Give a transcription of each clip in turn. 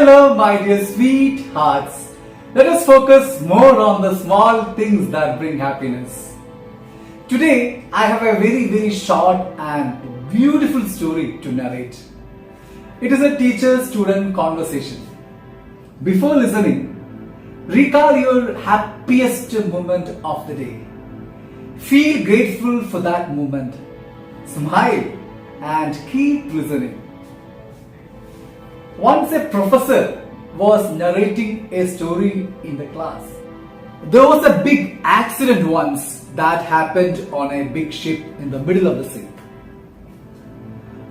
Hello, my dear sweethearts. Let us focus more on the small things that bring happiness. Today, I have a very short and beautiful story to narrate. It is a teacher-student conversation. Before listening, recall your happiest moment of the day. Feel grateful for that moment. Smile and keep listening. Once a professor was narrating a story in the class. There was a big accident once that happened on a big ship in the middle of the sea.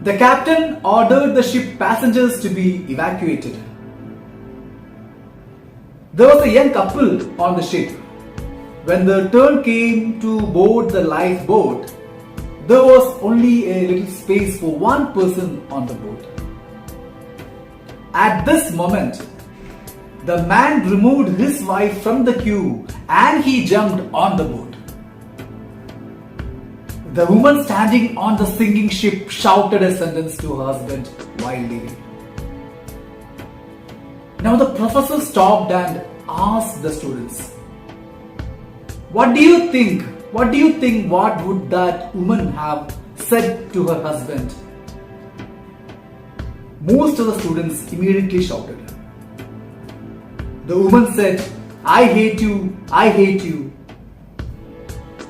The captain ordered the ship passengers to be evacuated. There was a young couple on the ship. When the turn came to board the lifeboat, there was only a little space for one person on the boat. At this moment, the man removed his wife from the queue and he jumped on the boat. The woman standing on the sinking ship shouted a sentence to her husband while leaving. Now the professor stopped and asked the students, What do you think? What would that woman have said to her husband? Most of the students immediately shouted. The woman said, I hate you, I hate you.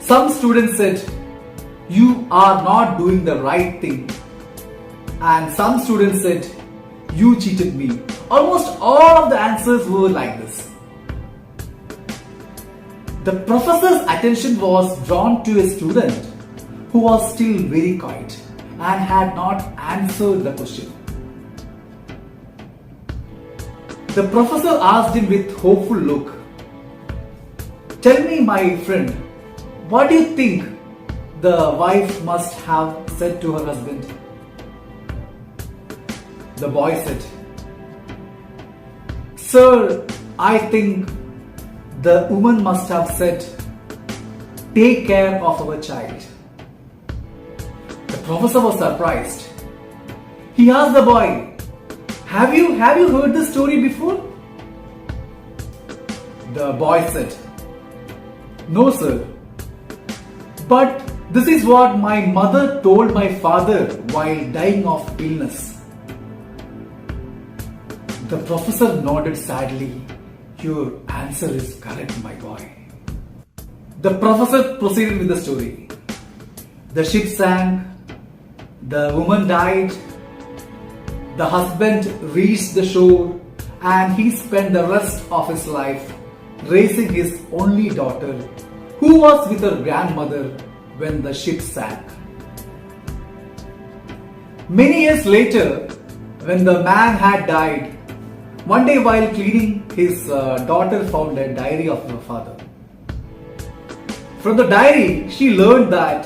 Some students said, you are not doing the right thing. And some students said, you cheated me. Almost all of the answers were like this. The professor's attention was drawn to a student who was still very quiet and had not answered the question. The professor asked him with hopeful look, Tell me, my friend, what do you think the wife must have said to her husband? The boy said, Sir, I think the woman must have said, Take care of our child. The professor was surprised. He asked the boy, Have you heard this story before? The boy said, No, sir. But this is what my mother told my father while dying of illness. The professor nodded sadly. Your answer is correct, my boy. The professor proceeded with the story. The ship sank. The woman died. The husband reached the shore and he spent the rest of his life raising his only daughter who was with her grandmother when the ship sank. Many years later, when the man had died, one day while cleaning, his daughter found a diary of her father. From the diary, she learned that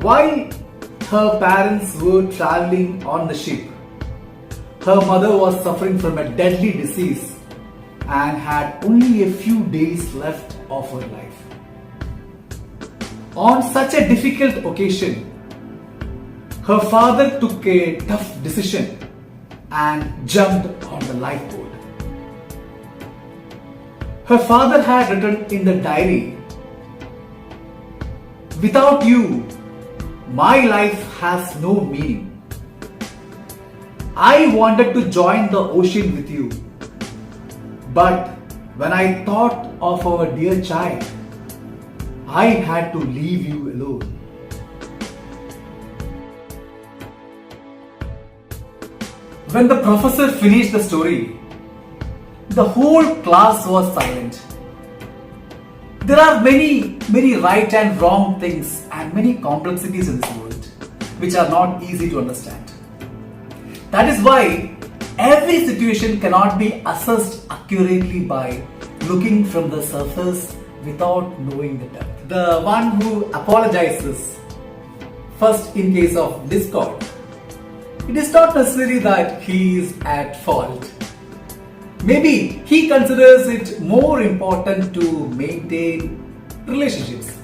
while her parents were traveling on the ship, her mother was suffering from a deadly disease and had only a few days left of her life. On such a difficult occasion, her father took a tough decision and jumped on the lifeboat. Her father had written in the diary, Without you, my life has no meaning. I wanted to join the ocean with you, but when I thought of our dear child, I had to leave you alone. When the professor finished the story, the whole class was silent. There are many right and wrong things and many complexities in this world which are not easy to understand. That is why every situation cannot be assessed accurately by looking from the surface without knowing the depth. The one who apologizes first in case of discord, it is not necessarily that he is at fault. Maybe he considers it more important to maintain relationships.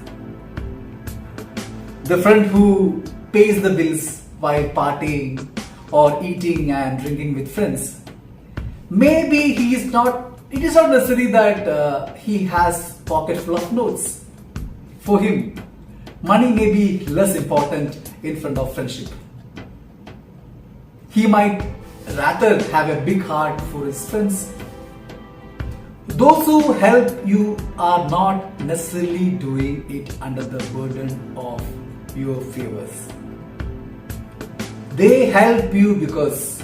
The friend who pays the bills while partying or eating and drinking with friends maybe it is not necessary that he has pocket full of notes. For him, money may be less important in front of friendship. He might rather have a big heart for his friends. Those who help you are not necessarily doing it under the burden of your favors. They help you because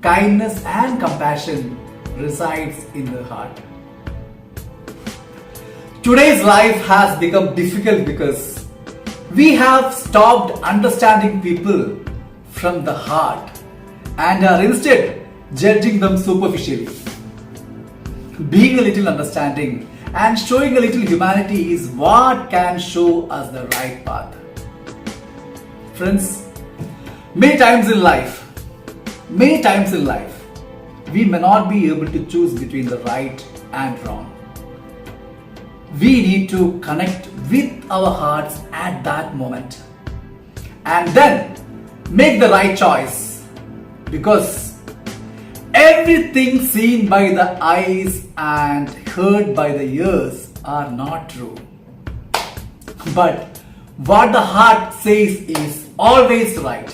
kindness and compassion resides in the heart. Today's life has become difficult because we have stopped understanding people from the heart and are instead judging them superficially. Being a little understanding and showing a little humanity is what can show us the right path. Friends, many times in life, we may not be able to choose between the right and wrong. We need to connect with our hearts at that moment and then make the right choice, because everything seen by the eyes and heard by the ears are not true. But what the heart says is always right.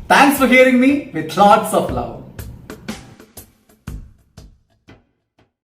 Thanks for hearing me with lots of love.